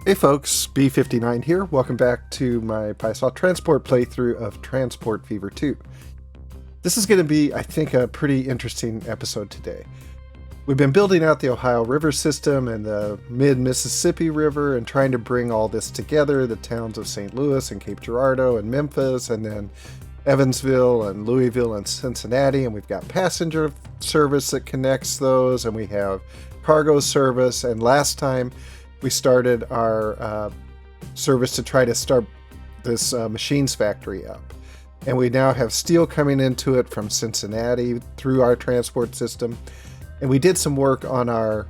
Hey folks, B59 here. Welcome back to my Piasa transport playthrough of Transport Fever 2. This is going to be, I think, a pretty interesting episode today. We've been building out the Ohio River system and the mid-Mississippi River and trying to bring all this together, the towns of St. Louis and Cape Girardeau and Memphis, and then Evansville and Louisville and Cincinnati, and we've got passenger service that connects those, and we have cargo service, and last time we started our service to try to start this machines factory up. And we now have steel coming into it from Cincinnati through our transport system. And we did some work on our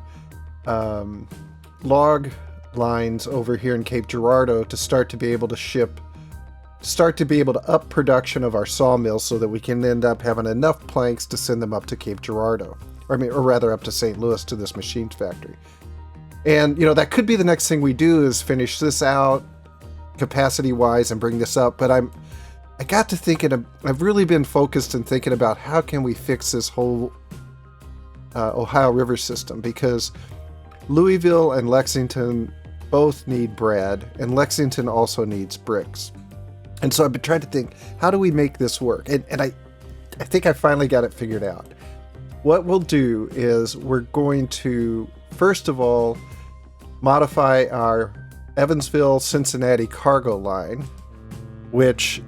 log lines over here in Cape Girardeau to start to be able to up production of our sawmills so that we can end up having enough planks to send them up to Cape Girardeau, or rather up to St. Louis to this machines factory. And, you know, that could be the next thing we do is finish this out capacity-wise and bring this up. But I got to thinking, I've really been focused and thinking about how can we fix this whole Ohio River system, because Louisville and Lexington both need bread, and Lexington also needs bricks. And so I've been trying to think, how do we make this work? And I think I finally got it figured out. What we'll do is we're going to, first of all, modify our Evansville-Cincinnati cargo line, which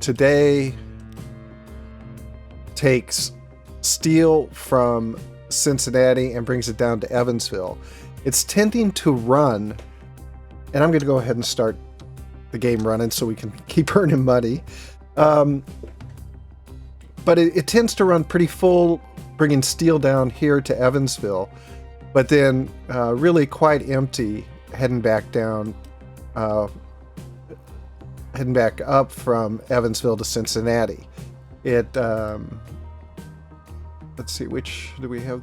today takes steel from Cincinnati and brings it down to Evansville. It's tending to run, and I'm going to go ahead and start the game running so we can keep earning money. But it tends to run pretty full, bringing steel down here to Evansville, but then really quite empty heading back down, heading back up from Evansville to Cincinnati. Let's see, which do we have?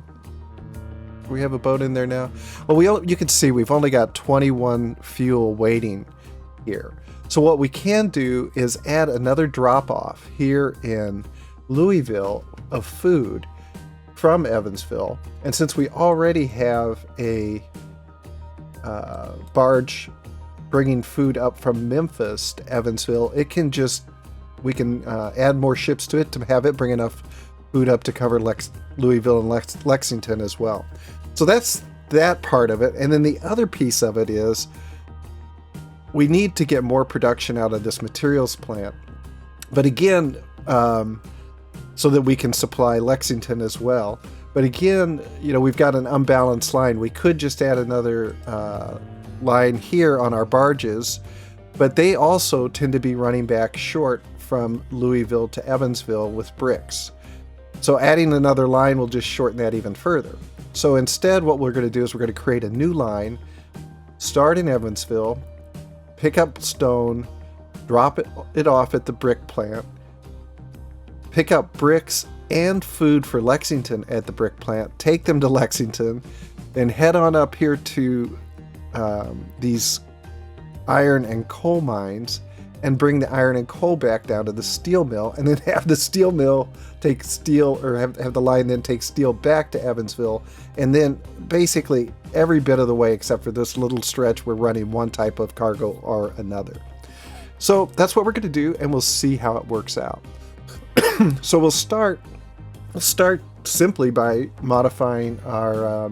Do we have a boat in there now? Well, you can see we've only got 21 fuel waiting here. So what we can do is add another drop-off here in Louisville of food from Evansville, and since we already have a barge bringing food up from Memphis to Evansville, we can add more ships to it to have it bring enough food up to cover Louisville and Lexington as well. So that's that part of it. And then the other piece of it is we need to get more production out of this materials plant, but again, so that we can supply Lexington as well. But again, you know, we've got an unbalanced line. We could just add another line here on our barges, but they also tend to be running back short from Louisville to Evansville with bricks. So adding another line will just shorten that even further. So instead, what we're going to do is we're going to create a new line, start in Evansville, pick up stone, drop it off at the brick plant, pick up bricks and food for Lexington at the brick plant, take them to Lexington, then head on up here to these iron and coal mines and bring the iron and coal back down to the steel mill, and then have the steel mill take steel, or have the line then take steel back to Evansville, and then basically every bit of the way except for this little stretch we're running one type of cargo or another. So that's what we're going to do, and we'll see how it works out. So we'll start simply by modifying our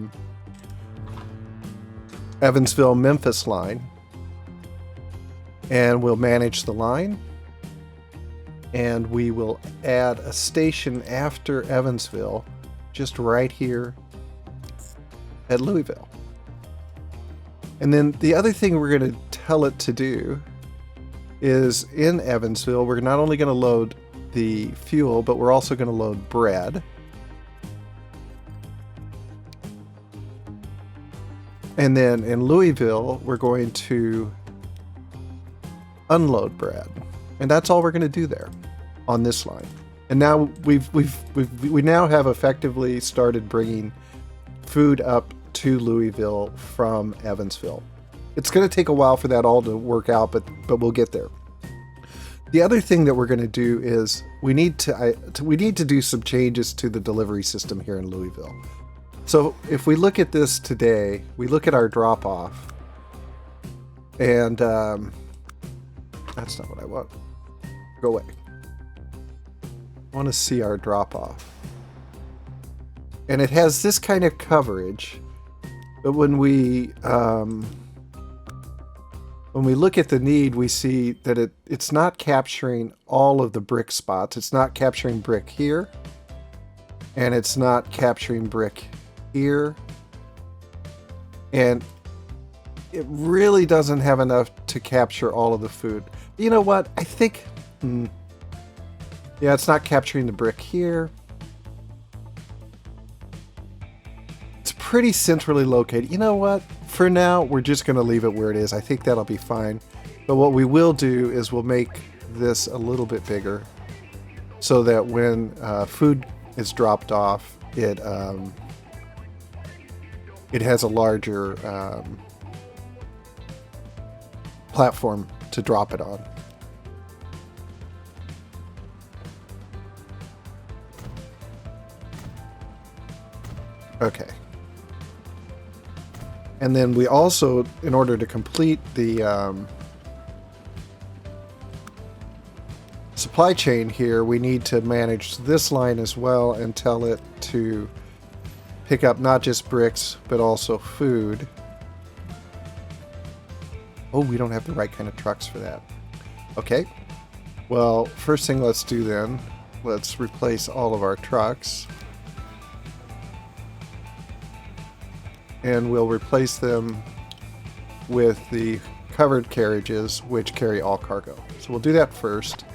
Evansville-Memphis line, and we'll manage the line, and we will add a station after Evansville, just right here at Louisville. And then the other thing we're going to tell it to do is in Evansville, we're not only going to load the fuel, but we're also going to load bread. And then in Louisville, we're going to unload bread. And that's all we're going to do there on this line. And now we now have effectively started bringing food up to Louisville from Evansville. It's going to take a while for that all to work out, but we'll get there. The other thing that we're going to do is we need to do some changes to the delivery system here in Louisville. So if we look at this today, we look at our drop off, and that's not what I want. Go away. I want to see our drop off. And it has this kind of coverage, but when we look at the need, we see that it's not capturing all of the brick spots. It's not capturing brick here, and it's not capturing brick here, and it really doesn't have enough to capture all of the food. You know what? I think, yeah, it's not capturing the brick here. Pretty centrally located. You know what? For now, we're just going to leave it where it is. I think that'll be fine. But what we will do is we'll make this a little bit bigger so that when food is dropped off, it has a larger platform to drop it on. Okay. And then we also, in order to complete the supply chain here, we need to manage this line as well and tell it to pick up not just bricks, but also food. Oh, we don't have the right kind of trucks for that. Okay. Well, first thing let's do then, let's replace all of our trucks. And we'll replace them with the covered carriages, which carry all cargo. So we'll do that first.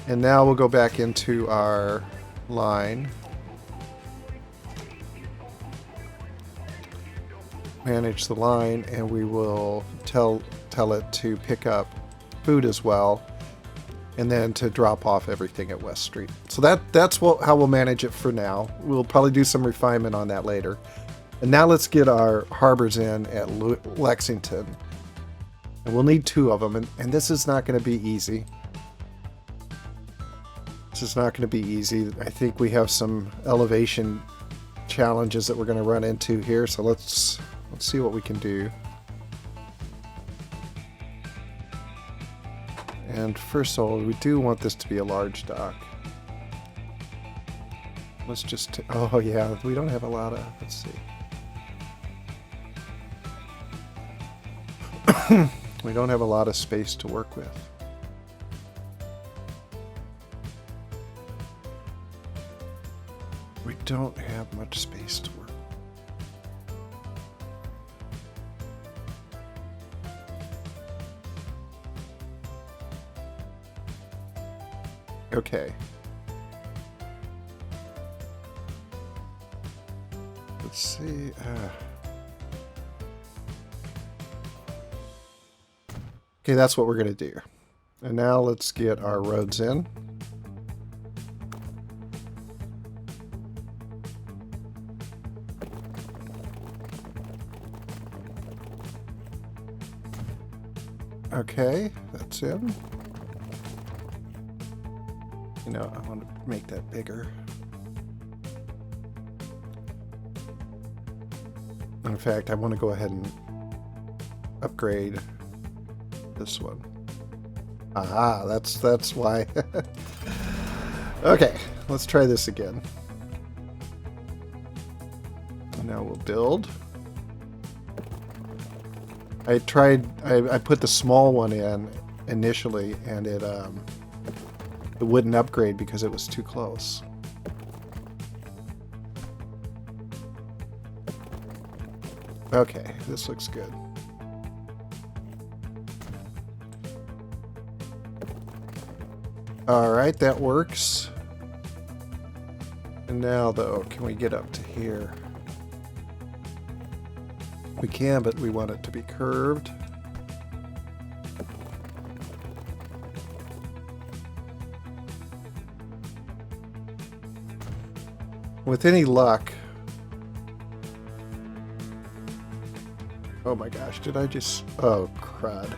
And now we'll go back into our line. Manage the line, and we will tell it to pick up food as well, and then to drop off everything at West Street. So that's how we'll manage it for now. We'll probably do some refinement on that later. And now let's get our harbors in at Lexington. And we'll need 2 of them. And this is not going to be easy. This is not going to be easy. I think we have some elevation challenges that we're going to run into here. So let's see what we can do. And first of all, we do want this to be a large dock. Let's just... oh yeah, we don't have a lot of... let's see. We don't have a lot of space to work with. We don't have much space to work. Okay. Let's see. Okay, that's what we're going to do. And now let's get our roads in. Okay, that's in. You know, I want to make that bigger. In fact, I want to go ahead and upgrade this one. Aha, that's why. Okay, let's try this again. And now we'll build. I put the small one in initially, and it wouldn't upgrade because it was too close. Okay, this looks good. Alright, that works. And now, though, can we get up to here? We can, but we want it to be curved. With any luck... oh my gosh, did I just... oh, crud.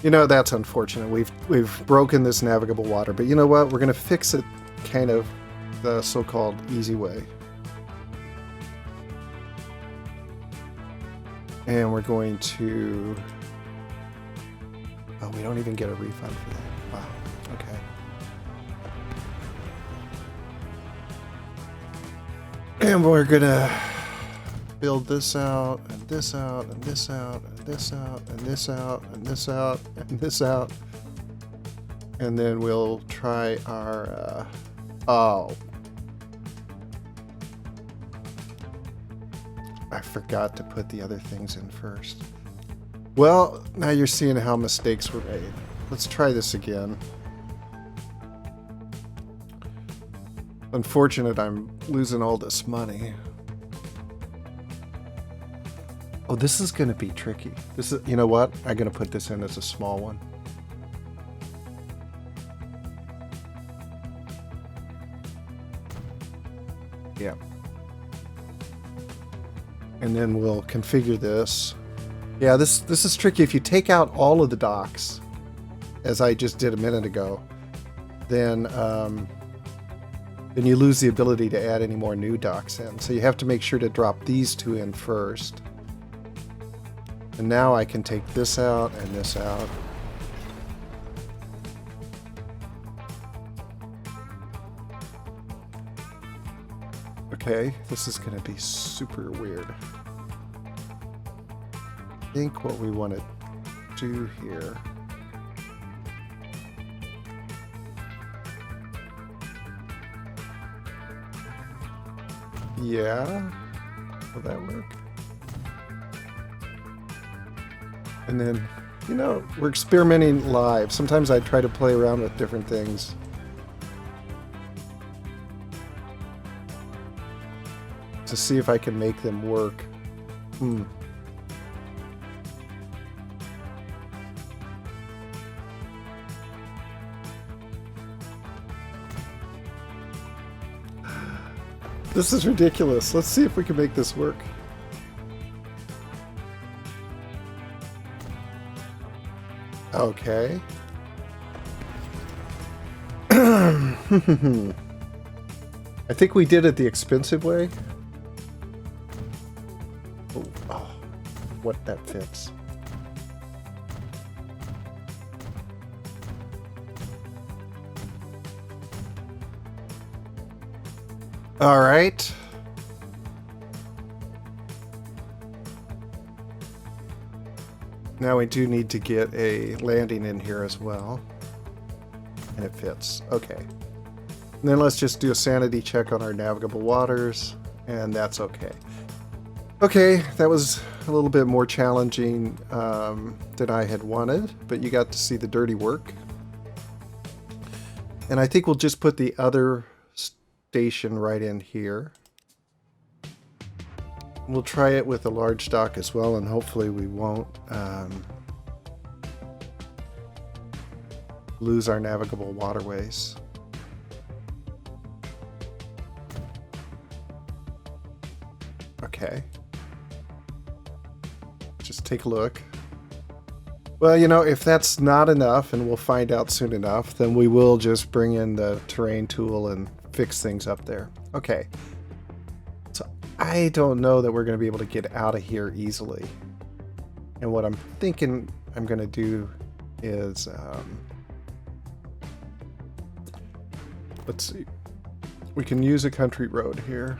You know, that's unfortunate. We've broken this navigable water, but you know what? We're going to fix it kind of the so-called easy way. And we're going to... Oh, we don't even get a refund for that. Wow. Okay. And we're going to build this out, and this out, and this out, and this out, and this out, and this out, and this out. And then we'll try our... oh. I forgot to put the other things in first. Well, now you're seeing how mistakes were made. Let's try this again. Unfortunate I'm losing all this money. Oh, this is going to be tricky. This is, you know what? I'm going to put this in as a small one. Yeah. And then we'll configure this. Yeah, this is tricky. If you take out all of the docks, as I just did a minute ago, then you lose the ability to add any more new docks in. So you have to make sure to drop these two in first. And now I can take this out and this out. Okay, this is going to be super weird. I think what we want to do here... Yeah, will that work? And then, you know, we're experimenting live. Sometimes I try to play around with different things. To see if I can make them work. This is ridiculous. Let's see if we can make this work. Okay. I think we did it the expensive way. Oh, what that fits. All right. Now we do need to get a landing in here as well. And it fits. Okay. And then let's just do a sanity check on our navigable waters, and that's okay. Okay, that was a little bit more challenging than I had wanted, but you got to see the dirty work. And I think we'll just put the other station right in here. We'll try it with a large dock as well, and hopefully we won't lose our navigable waterways. Okay. Just take a look. Well, you know, if that's not enough, and we'll find out soon enough, then we will just bring in the terrain tool and fix things up there. Okay. So I don't know that we're going to be able to get out of here easily. And what I'm thinking I'm going to do is, let's see. We can use a country road here.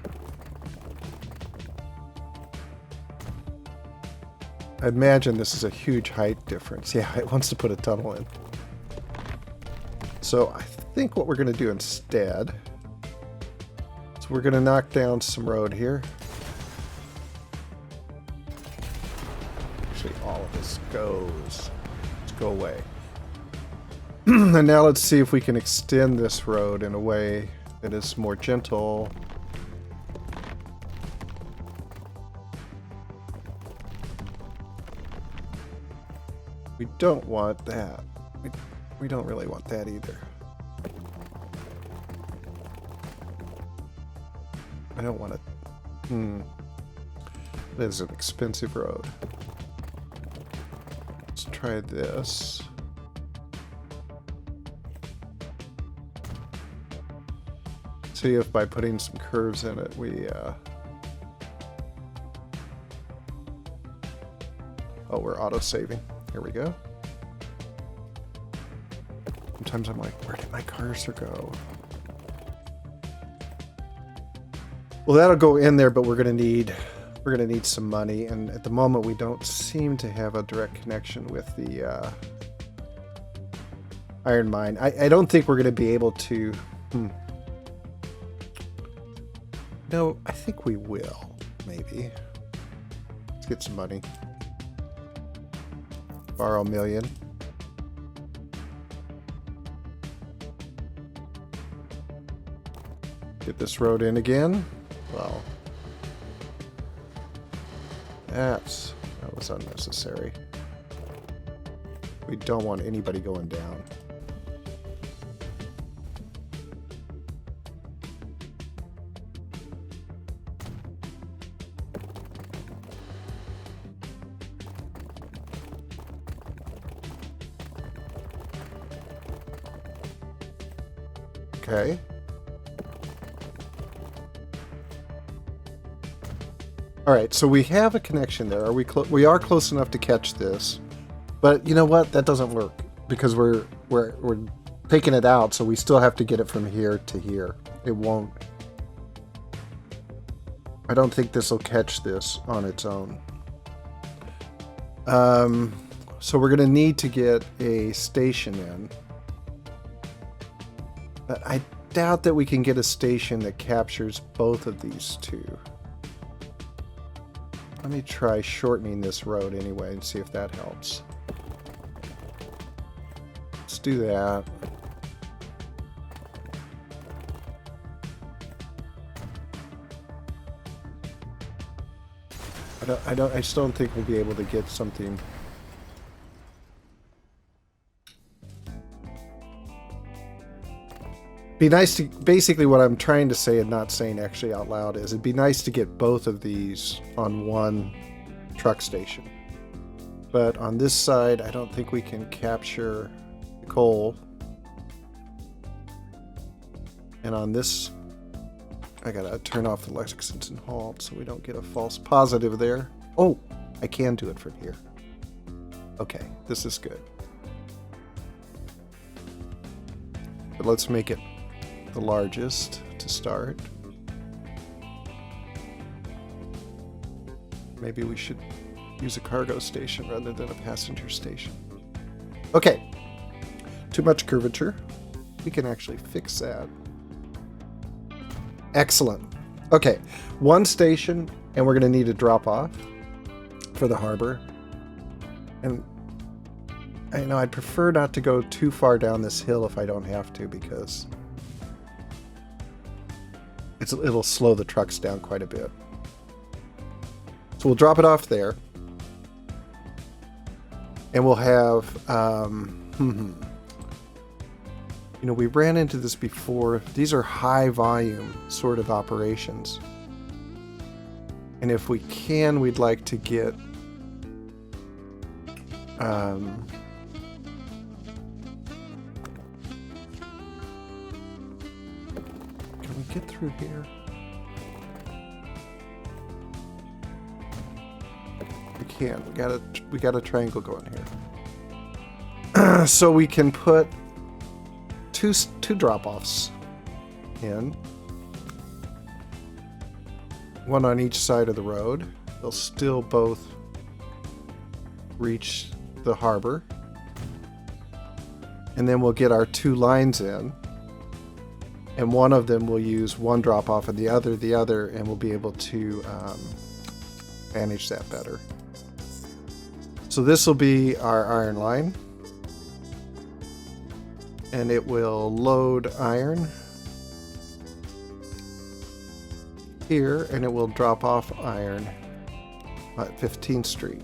I imagine this is a huge height difference. Yeah, it wants to put a tunnel in. So I think what we're going to do instead is we're going to knock down some road here. Actually, all of this goes. Let's go away. And now let's see if we can extend this road in a way that is more gentle. We don't want that. We don't really want that either. I don't want it. That is an expensive road. Let's try this. See if by putting some curves in it, we... Oh, we're auto-saving. Here we go. Sometimes I'm like, where did my cursor go? Well, that'll go in there, but we're gonna need some money, and at the moment we don't seem to have a direct connection with the iron mine. I don't think we're gonna be able to. No, I think we will. Maybe. Let's get some money. Borrow $1 million. Get this road in again. Well, that was unnecessary. We don't want anybody going down. Okay. All right, so we have a connection there. Are we are close enough to catch this, but you know what? That doesn't work because we're taking it out, so we still have to get it from here to here. It won't. I don't think this will catch this on its own. So we're gonna need to get a station in, but I doubt that we can get a station that captures both of these two. Let me try shortening this road anyway and see if that helps. Let's do that. I just don't think we'll be able to get something. Be nice to, basically what I'm trying to say and not saying actually out loud is it'd be nice to get both of these on one truck station. But on this side, I don't think we can capture the coal. And on this, I gotta turn off the Lexington halt so we don't get a false positive there. Oh, I can do it from here. Okay, this is good. But let's make it the largest to start. Maybe we should use a cargo station rather than a passenger station. Okay, too much curvature. We can actually fix that. Excellent. Okay, one station, and we're going to need a drop off for the harbor. And I know I'd prefer not to go too far down this hill if I don't have to, because it'll slow the trucks down quite a bit. So we'll drop it off there. And we'll have, you know, we ran into this before. These are high volume sort of operations. And if we can, we'd like to get, can we get through here? We can. We got a triangle going here. So we can put two drop-offs in. One on each side of the road. They'll still both reach the harbor. And then we'll get our two lines in. And one of them will use one drop-off and the other, and we'll be able to manage that better. So this will be our iron line. And it will load iron here, and it will drop off iron at 15th Street.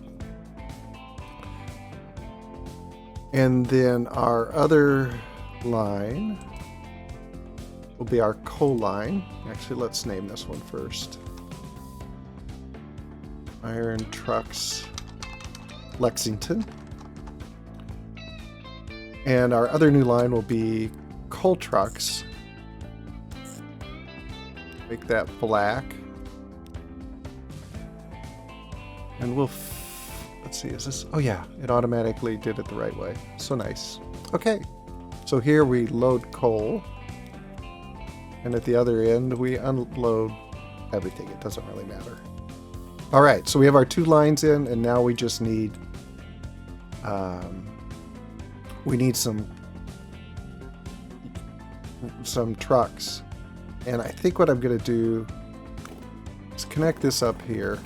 And then our other line will be our coal line. Actually, let's name this one first. Iron Trucks Lexington. And our other new line will be Coal Trucks Make that black. And we'll, let's see, is this, oh yeah, it automatically did it the right way. So nice. Okay, so here we load coal. And at the other end, we unload everything. It doesn't really matter. All right, so we have our 2 lines in, and now we just need, some trucks. And I think what I'm going to do is connect this up here.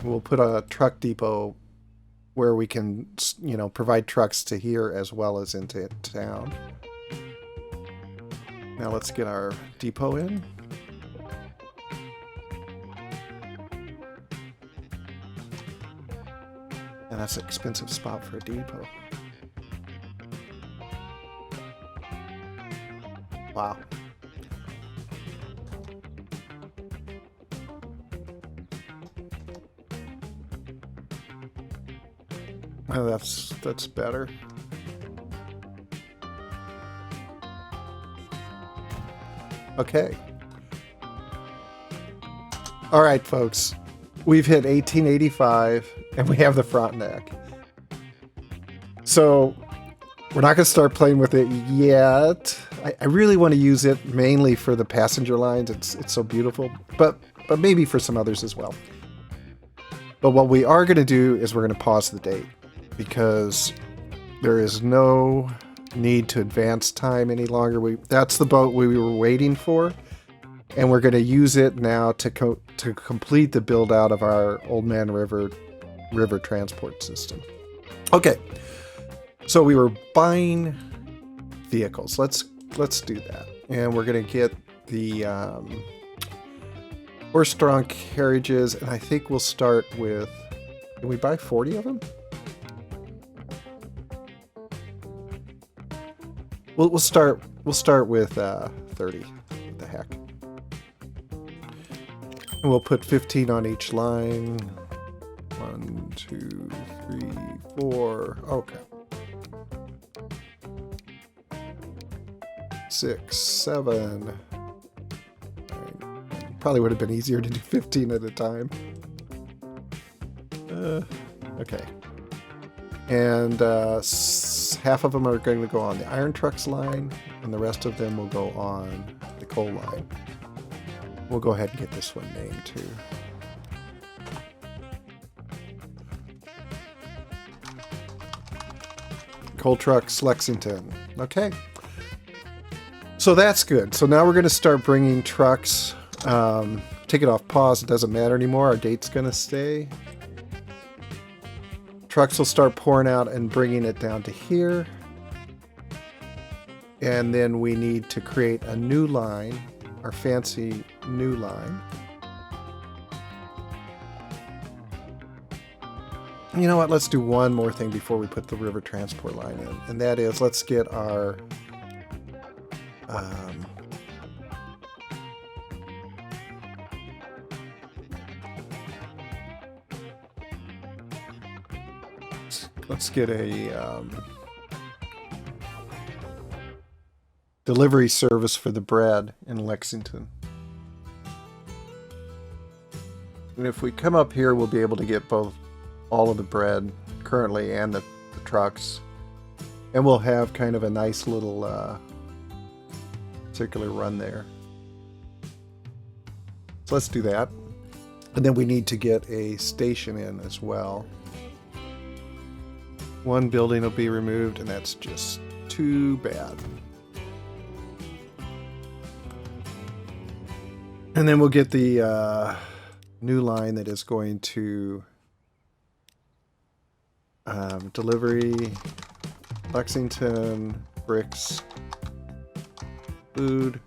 We'll put a truck depot where we can, provide trucks to here as well as into town. Now let's get our depot in. And that's an expensive spot for a depot. Wow. Oh, that's better. Okay. All right, folks. We've hit 1885, and we have the Frontenac. So we're not going to start playing with it yet. I really want to use it mainly for the passenger lines. It's so beautiful, but maybe for some others as well. But what we are going to do is we're going to pause the date because there is no need to advance time any longer. That's the boat we were waiting for, and we're going to use it now to complete the build out of our Old Man River transport system. Okay, so we were buying vehicles. Let's do that, and we're going to get the horse-drawn carriages, and I think we'll start with. Can we buy 40 of them? We'll start with 30. What the heck? And we'll put 15 on each line. 1, 2, 3, 4. Okay. 6, 7. Probably would have been easier to do 15 at a time. Okay. And half of them are going to go on the iron trucks line, and the rest of them will go on the coal line. We'll go ahead and get this one named too. Coal trucks, Lexington. Okay. So that's good. So now we're going to start bringing trucks. Take it off pause. It doesn't matter anymore. Our date's going to stay. Trucks will start pouring out and bringing it down to here. And then we need to create a new line, our fancy new line. You know what? Let's do one more thing before we put the river transport line in. And that is, let's get our let's get a delivery service for the bread in Lexington. And if we come up here, we'll be able to get all of the bread currently and the trucks. And we'll have kind of a nice little circular run there. So let's do that. And then we need to get a station in as well. One building will be removed, and that's just too bad. And then we'll get the new line that is going to delivery, Lexington, bricks, food.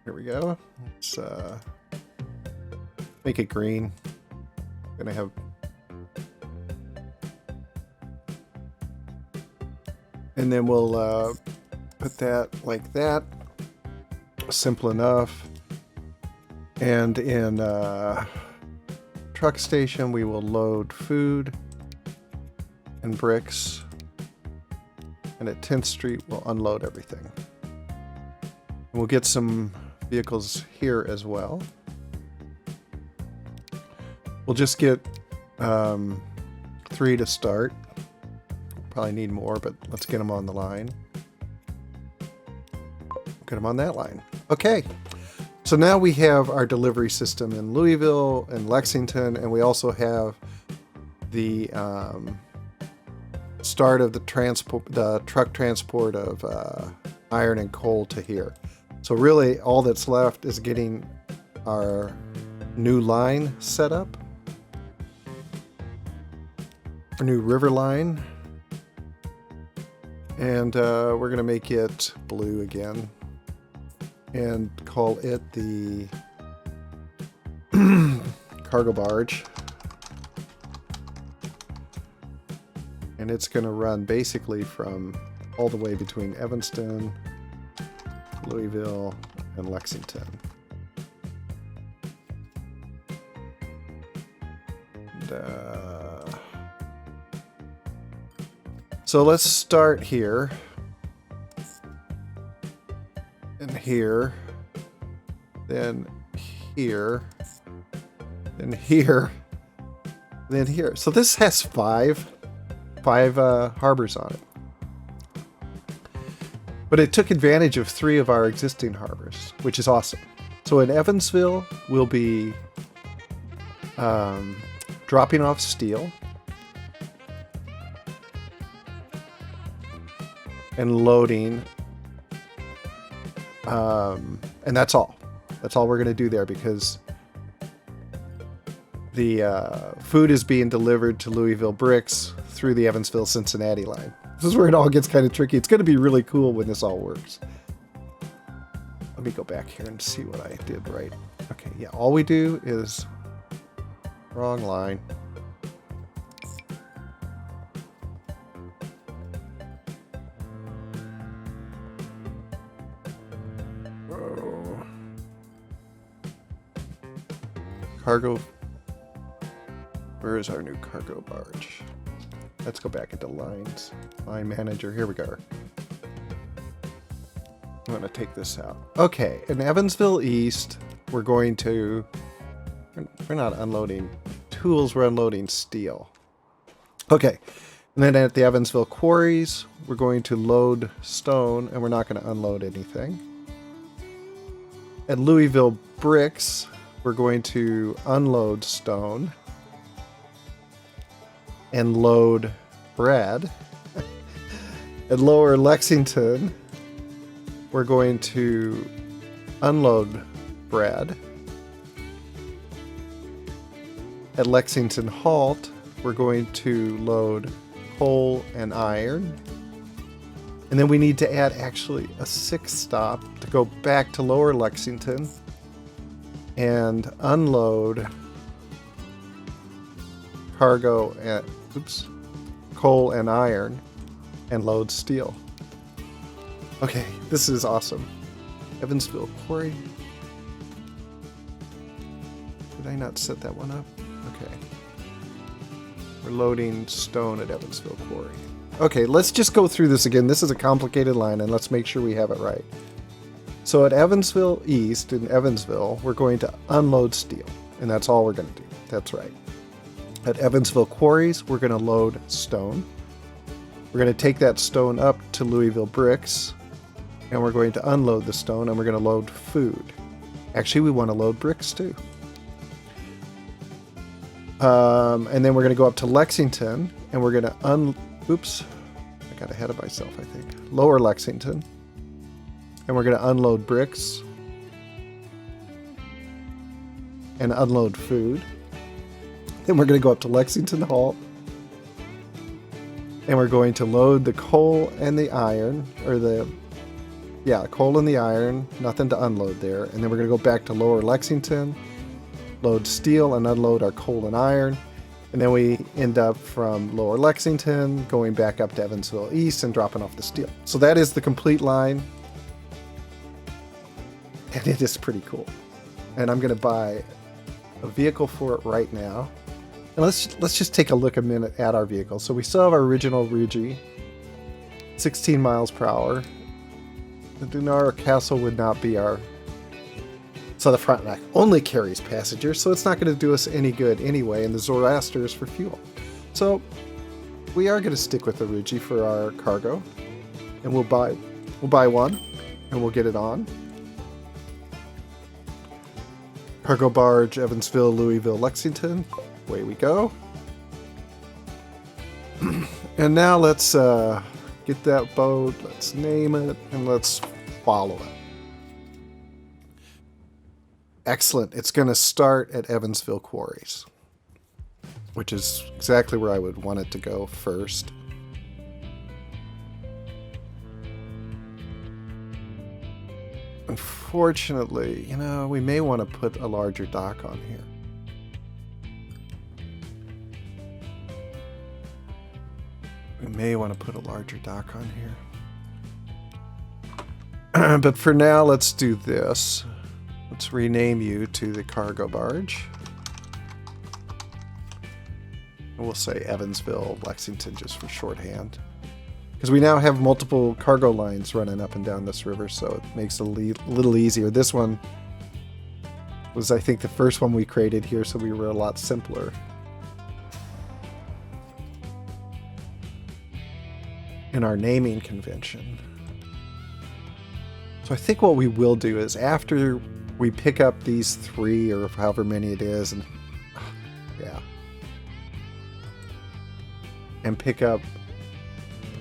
Here we go. Let's make it green. Gonna have and then we'll put that like that. Simple enough. And in truck station we will load food and bricks. And at 10th Street, we'll unload everything. And we'll get some vehicles here as well. We'll just get 3 to start. Probably need more, but let's get them on the line. Get them on that line. Okay. So now we have our delivery system in Louisville and Lexington, and we also have the start of the truck transport of iron and coal to here. So really all that's left is getting our new line set up. Our new river line. And we're going to make it blue again and call it the cargo barge. And it's going to run basically from all the way between Evanston, Louisville, and Lexington. And, so let's start here, and here, then here, then here, then here. So this has five harbors on it. But it took advantage of 3 of our existing harbors, which is awesome. So in Evansville, we'll be dropping off steel and loading, and that's all. That's all we're going to do there, because the food is being delivered to Louisville Bricks through the Evansville-Cincinnati line. This is where it all gets kind of tricky. It's going to be really cool when this all works. Let me go back here and see what I did right. Okay, yeah, all we do is wrong line. Cargo. Where is our new cargo barge? Let's go back into lines. Line manager. Here we go. I'm going to take this out. Okay, in Evansville East, we're going to... We're not unloading tools, we're unloading steel. Okay, and then at the Evansville Quarries, we're going to load stone, and we're not going to unload anything. At Louisville Bricks, we're going to unload stone and load bread. At Lower Lexington, we're going to unload bread. At Lexington Halt, we're going to load coal and iron. And then we need to add actually a 6th stop to go back to Lower Lexington and unload cargo at coal and iron and load steel. Okay, this is awesome. Evansville Quarry. Did I not set that one up? Okay. We're loading stone at Evansville Quarry. Okay, let's just go through this again. This is a complicated line, and let's make sure we have it right. So at Evansville East in Evansville, we're going to unload steel, and that's all we're going to do. That's right. At Evansville Quarries, we're going to load stone. We're going to take that stone up to Louisville Bricks, and we're going to unload the stone, and we're going to load food. Actually, we want to load bricks too. And then we're going to go up to Lexington, and we're going to I got ahead of myself, I think. Lower Lexington. And we're going to unload bricks and unload food. Then we're going to go up to Lexington Halt, and we're going to load the coal and the iron, coal and the iron, nothing to unload there. And then we're going to go back to Lower Lexington, load steel and unload our coal and iron. And then we end up from Lower Lexington, going back up to Evansville East and dropping off the steel. So that is the complete line. And it is pretty cool. And I'm going to buy a vehicle for it right now. And let's just take a look a minute at our vehicle. So we still have our original Rugy. 16 miles per hour. The Dunara Castle would not be our... So the Frontenac only carries passengers, so it's not going to do us any good anyway, and the Zoroaster is for fuel. So we are going to stick with the Rigi for our cargo, and we'll buy one, and we'll get it on. Cargo barge, Evansville, Louisville, Lexington. Away we go. And now let's get that boat, let's name it, and let's follow it. Excellent. It's going to start at Evansville Quarries, which is exactly where I would want it to go first. Unfortunately, you know, we may want to put a larger dock on here. We may want to put a larger dock on here. But for now, let's do this. Let's rename you to the cargo barge. We'll say Evansville, Lexington, just for shorthand. Because we now have multiple cargo lines running up and down this river, so it makes it a little easier. This one was, I think, the first one we created here, so we were a lot simpler. In our naming convention. So I think what we will do is after we pick up these 3 or however many it is, and yeah, and pick up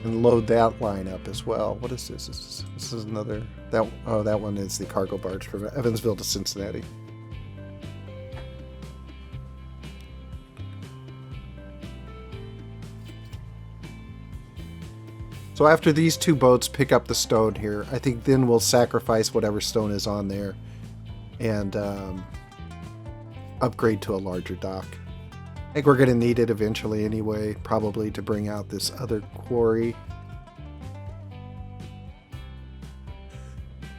and load that line up as well. What is this? This is another that one is the cargo barge from Evansville to Cincinnati. So after these 2 boats pick up the stone here, I think then we'll sacrifice whatever stone is on there and upgrade to a larger dock. I think we're going to need it eventually anyway, probably to bring out this other quarry.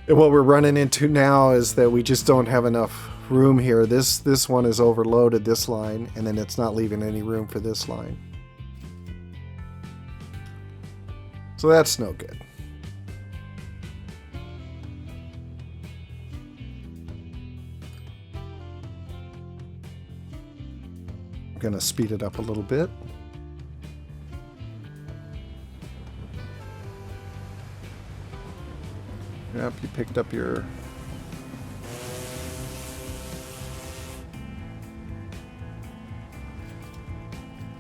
And what we're running into now is that we just don't have enough room here. This one is overloaded, this line, and then it's not leaving any room for this line. So that's no good. I'm going to speed it up a little bit. Yep, you picked up your...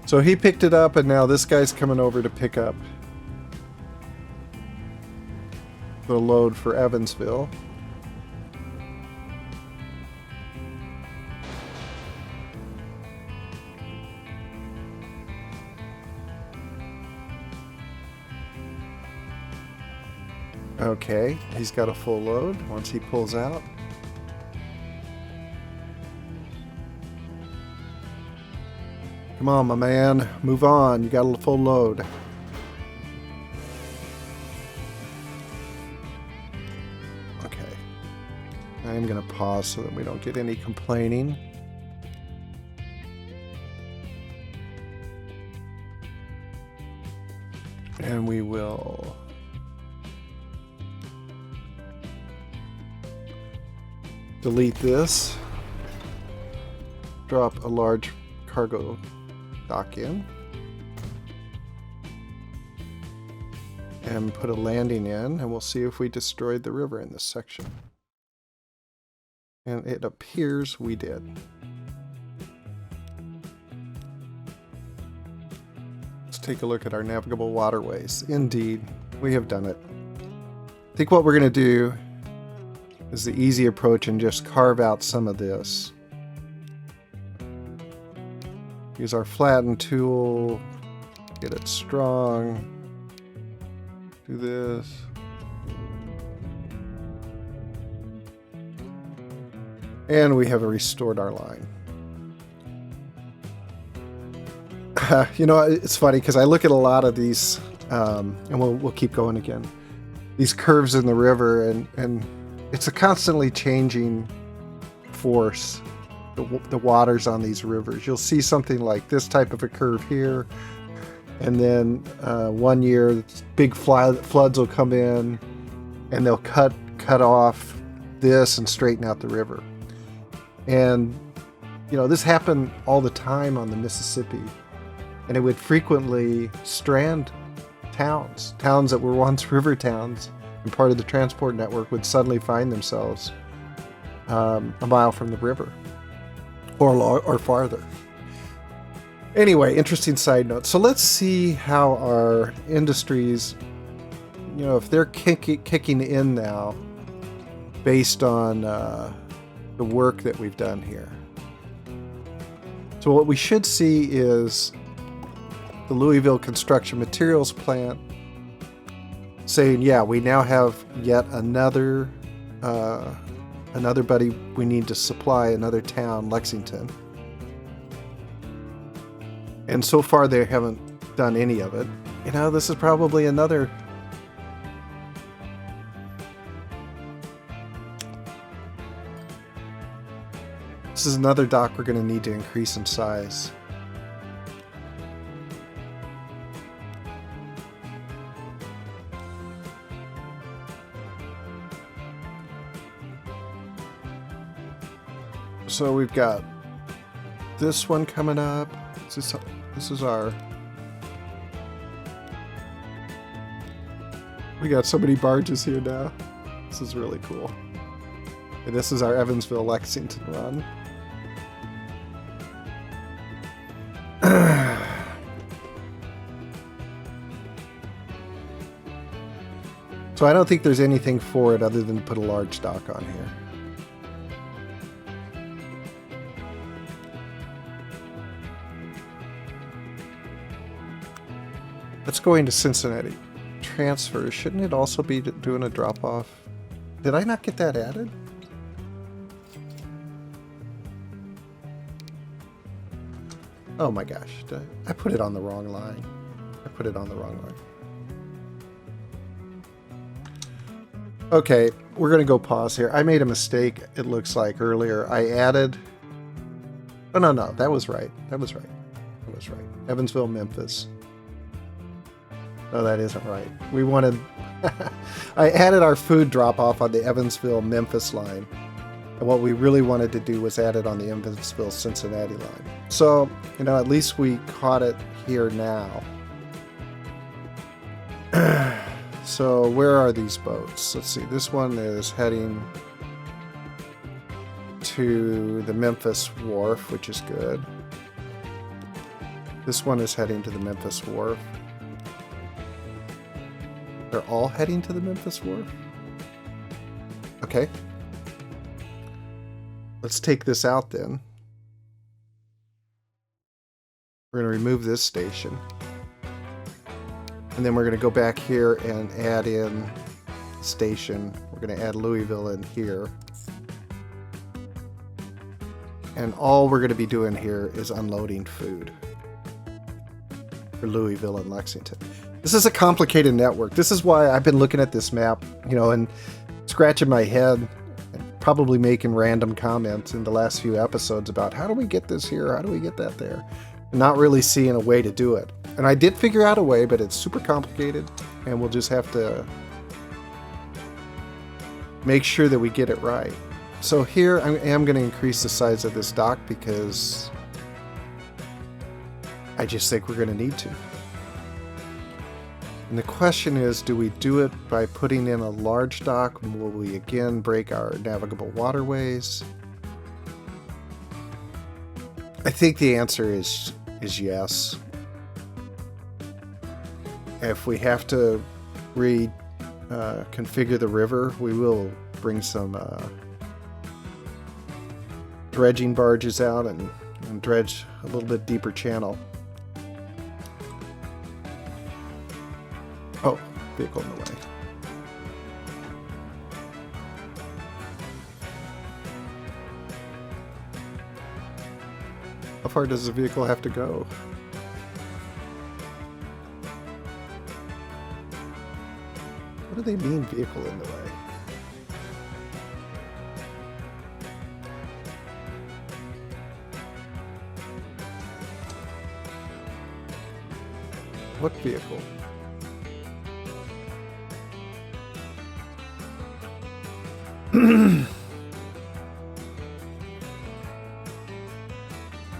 So he picked it up, and now this guy's coming over to pick up the load for Evansville. Okay, he's got a full load once he pulls out. Come on, my man, move on. You got a full load. I'm going to pause so that we don't get any complaining. And we will delete this, drop a large cargo dock in, and put a landing in, and we'll see if we destroyed the river in this section. And it appears we did. Let's take a look at our navigable waterways. Indeed, we have done it. I think what we're going to do is the easy approach and just carve out some of this. Use our flatten tool, get it strong, do this. And we have restored our line. You know, it's funny because I look at a lot of these, and we'll keep going again. These curves in the river, and it's a constantly changing force. The waters on these rivers. You'll see something like this type of a curve here, And then one year, big floods will come in, and they'll cut off this and straighten out the river. And this happened all the time on the Mississippi, and it would frequently strand towns that were once river towns and part of the transport network would suddenly find themselves a mile from the river or farther. Anyway, interesting side note. So let's see how our industries, if they're kicking in now based on the work that we've done here. So what we should see is the Louisville Construction Materials Plant saying, yeah, we now have yet another buddy we need to supply, another town, Lexington. And so far they haven't done any of it. This is probably another dock we're going to need to increase in size. So we've got this one coming up. This is our... We got so many barges here now. This is really cool. And this is our Evansville-Lexington run. So I don't think there's anything for it other than to put a large dock on here. Let's go into Cincinnati. Transfer. Shouldn't it also be doing a drop-off? Did I not get that added? Oh my gosh. I put it on the wrong line. Okay, we're going to go pause here. I made a mistake, it looks like, earlier. I added... Oh, no, that was right. Evansville, Memphis. No, that isn't right. We wanted... I added our food drop-off on the Evansville-Memphis line. And what we really wanted to do was add it on the Evansville-Cincinnati line. So, at least we caught it here now. So, where are these boats? Let's see. This one is heading to the Memphis Wharf, which is good. This one is heading to the Memphis Wharf. They're all heading to the Memphis Wharf? Okay. Let's take this out then. We're going to remove this station. And then we're going to go back here and add in station. We're going to add Louisville in here. And all we're going to be doing here is unloading food for Louisville and Lexington. This is a complicated network. This is why I've been looking at this map, and scratching my head and probably making random comments in the last few episodes about how do we get this here? How do we get that there? Not really seeing a way to do it. And I did figure out a way, but it's super complicated, and we'll just have to make sure that we get it right. So here I am going to increase the size of this dock because I just think we're going to need to. And the question is, do we do it by putting in a large dock? Will we again break our navigable waterways? I think the answer is yes. If we have to reconfigure the river, we will bring some dredging barges out and dredge a little bit deeper channel. Oh, vehicle in the way. How far does the vehicle have to go? What do they mean, vehicle in the way? What vehicle?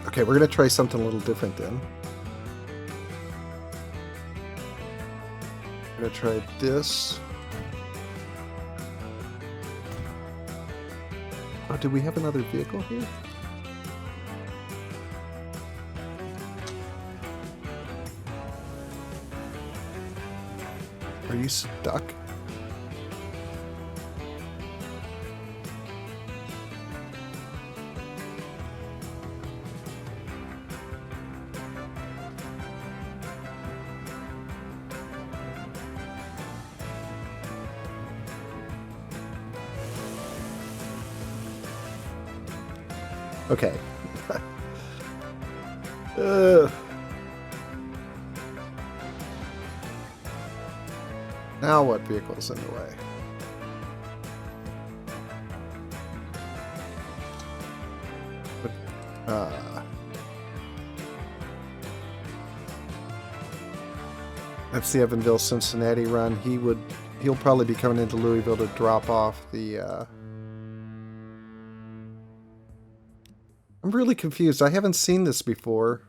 Okay, we're going to try something a little different then. I'm going to try this. Oh, do we have another vehicle here? Are you stuck? Okay. Now what vehicle's in the way? That's the Evansville-Cincinnati run. He'll probably be coming into Louisville to drop off the I'm really confused. I haven't seen this before.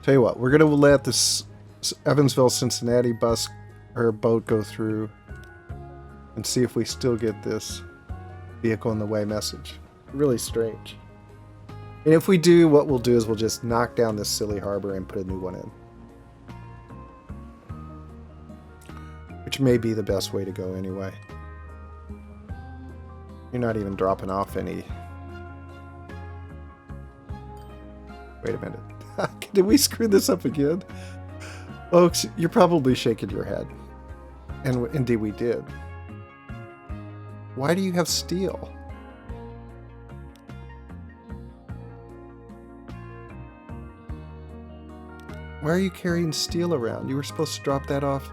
Tell you what, we're going to let this Evansville-Cincinnati bus or boat go through and see if we still get this vehicle in the way message. Really strange. And if we do, what we'll do is we'll just knock down this silly harbor and put a new one in. Which may be the best way to go anyway. You're not even dropping off any... Wait a minute. Did we screw this up again? Folks, you're probably shaking your head. And indeed we did. Why do you have steel? Why are you carrying steel around? You were supposed to drop that off.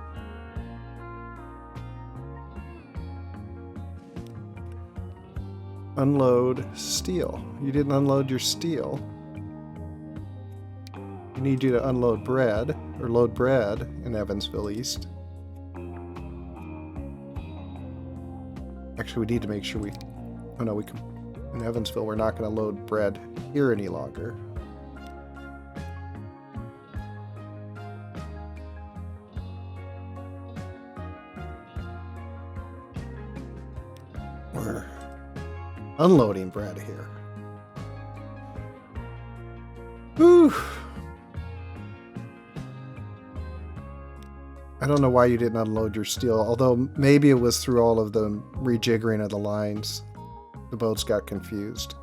Unload steel. You didn't unload your steel. We need you to unload bread, or load bread in Evansville East. Actually, we need to make sure we... Oh no, we can... In Evansville, we're not going to load bread here any longer. We're unloading bread here. Whew. I don't know why you didn't unload your steel, although maybe it was through all of the rejiggering of the lines. The boats got confused.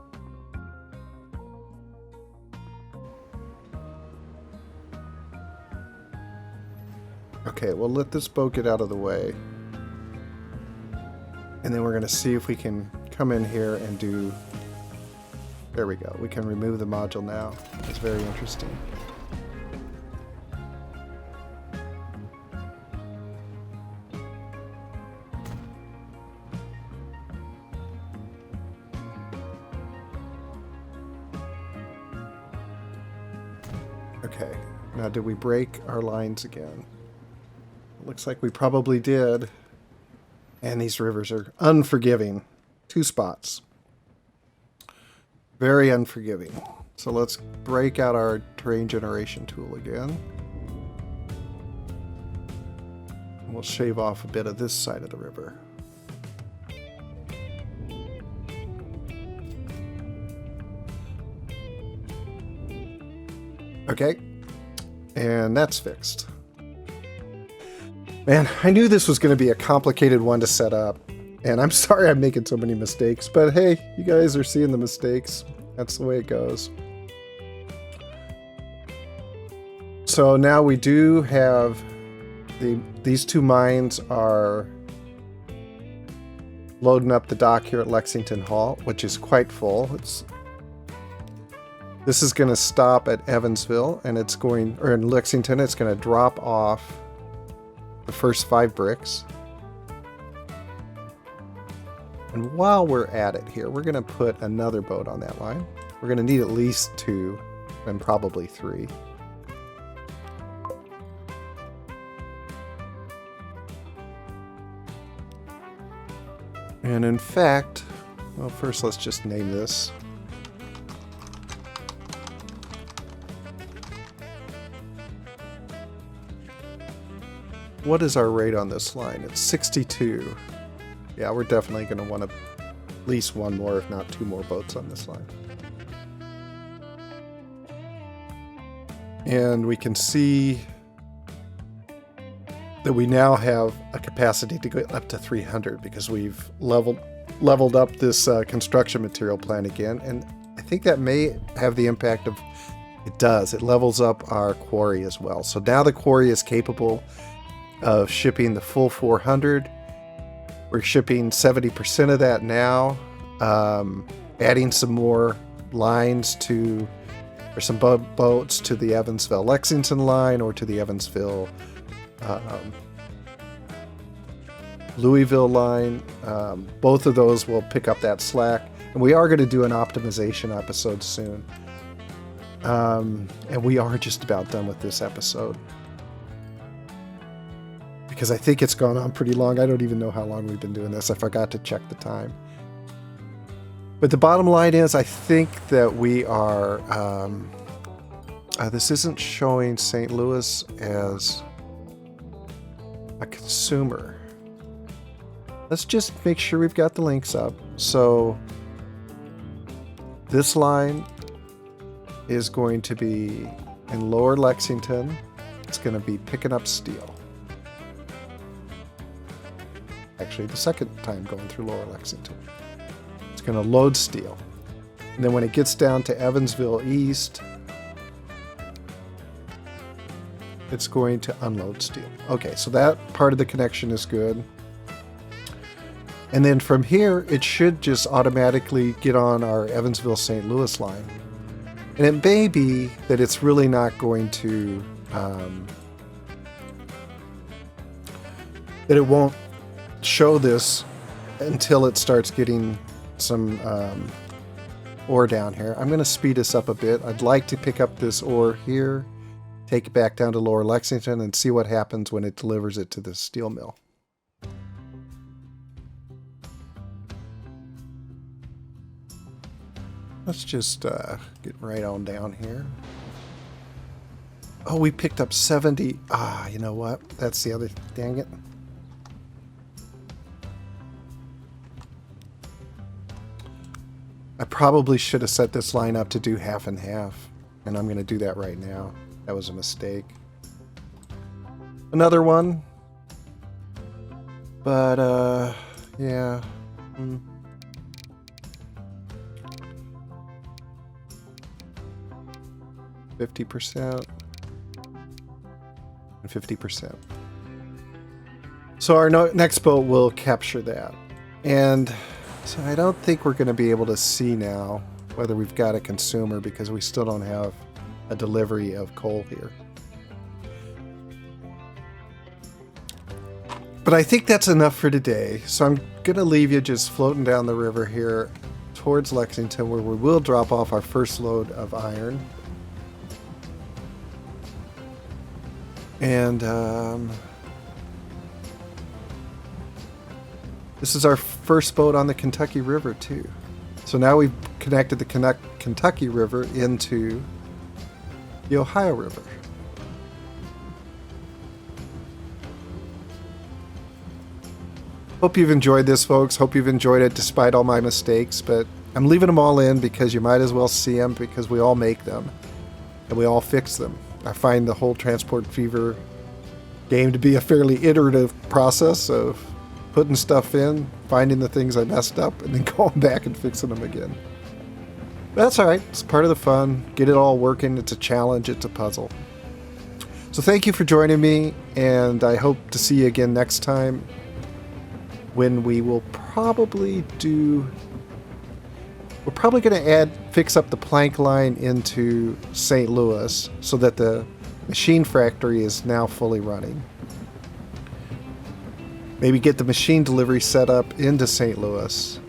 Okay, we'll let this boat get out of the way. And then we're going to see if we can come in here and do... There we go. We can remove the module now. It's very interesting. Okay, now did we break our lines again? Looks like we probably did. And these rivers are unforgiving. 2 spots. Very unforgiving. So let's break out our terrain generation tool again. And we'll shave off a bit of this side of the river. Okay, and that's fixed. Man, I knew this was going to be a complicated one to set up, and I'm sorry I'm making so many mistakes, but hey, you guys are seeing the mistakes. That's the way it goes. So now we do have these 2 mines are loading up the dock here at Lexington Hall, which is quite full. This is going to stop at Evansville, and it's going, or in Lexington, it's going to drop off the first 5 bricks. And while we're at it here, we're going to put another boat on that line. We're going to need at least 2 and probably 3. And in fact, well, first let's just name this. What is our rate on this line? It's 62. Yeah, we're definitely going to want at least 1 more, if not 2 more boats on this line. And we can see that we now have a capacity to go up to 300 because we've leveled up this construction material plant again. And I think that may have the impact of, it does, it levels up our quarry as well. So now the quarry is capable of shipping the full 400. We're shipping 70% of that now, adding some more lines to, or some boats to the Evansville-Lexington line or to the Evansville Louisville line. Both of those will pick up that slack, and we are going to do an optimization episode soon. And we are just about done with this episode because I think it's gone on pretty long. I don't even know how long we've been doing this. I forgot to check the time. But the bottom line is, I think that we are... this isn't showing St. Louis as a consumer. Let's just make sure we've got the links up. So this line is going to be in Lower Lexington. It's going to be picking up steel. Actually, the second time going through Lower Lexington. It's going to load steel. And then when it gets down to Evansville East, it's going to unload steel. Okay, so that part of the connection is good. And then from here, it should just automatically get on our Evansville-St. Louis line. And it may be that it's really not going to, that it won't show this until it starts getting some ore down here. I'm going to speed this up a bit. I'd like to pick up this ore here, take it back down to Lower Lexington, and see what happens when it delivers it to the steel mill. Let's just get right on down here. Oh, we picked up 70. You know what? That's the other... Dang it. I probably should have set this line up to do half and half. And I'm going to do that right now. That was a mistake. Another one. But, yeah. 50% and 50%. So our next boat will capture that. And so I don't think we're going to be able to see now whether we've got a consumer because we still don't have a delivery of coal here. But I think that's enough for today. So I'm going to leave you just floating down the river here towards Lexington, where we will drop off our first load of iron. And this is our first boat on the Kentucky River too. So now we've connected the Kentucky River into the Ohio River. Hope you've enjoyed this, folks. Hope you've enjoyed it despite all my mistakes, but I'm leaving them all in because you might as well see them, because we all make them and we all fix them. I find the whole Transport Fever game to be a fairly iterative process of putting stuff in, finding the things I messed up, and then going back and fixing them again. But that's all right. It's part of the fun. Get it all working. It's a challenge. It's a puzzle. So thank you for joining me, and I hope to see you again next time when we will probably do... We're probably going to fix up the plank line into St. Louis so that the machine factory is now fully running. Maybe get the machine delivery set up into St. Louis.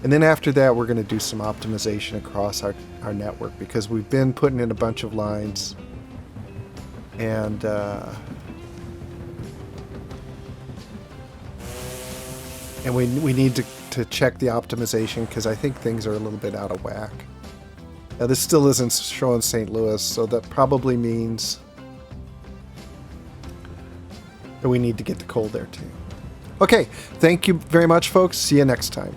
And then after that, we're going to do some optimization across our network, because we've been putting in a bunch of lines. And we need to check the optimization, because I think things are a little bit out of whack. Now, this still isn't showing St. Louis, so that probably means that we need to get the coal there too. Okay, thank you very much, folks. See you next time.